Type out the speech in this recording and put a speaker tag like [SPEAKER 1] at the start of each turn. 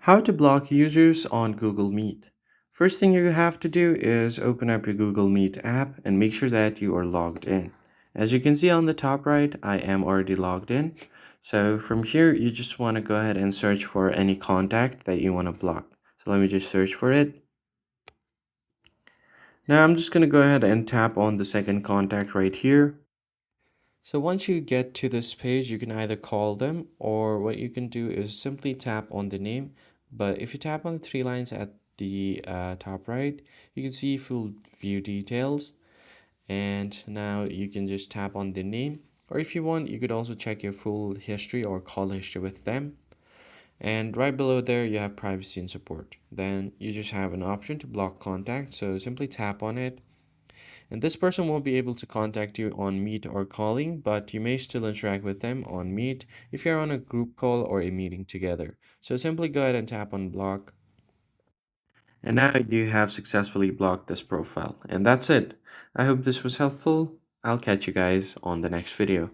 [SPEAKER 1] How to block users on Google Meet. First thing you have to do is open up your Google Meet app and make sure that you are logged in. As you can see on the top right, I am already logged in. So from here, you just want to go ahead and search for any contact that you want to block. So let me just search for it. Now I'm just going to go ahead and tap on the second contact right here. So once you get to this page, you can either call them or what you can do is simply tap on the name. But if you tap on the three lines at the top right, you can see full view details. And now you can just tap on the name. Or if you want, you could also check your full history or call history with them. And right below there, you have privacy and support. Then you just have an option to block contact. So simply tap on it and this person won't be able to contact you on Meet or calling, but you may still interact with them on Meet if you're on a group call or a meeting together. So simply go ahead and tap on block. And now you have successfully blocked this profile. And that's it. I hope this was helpful. I'll catch you guys on the next video.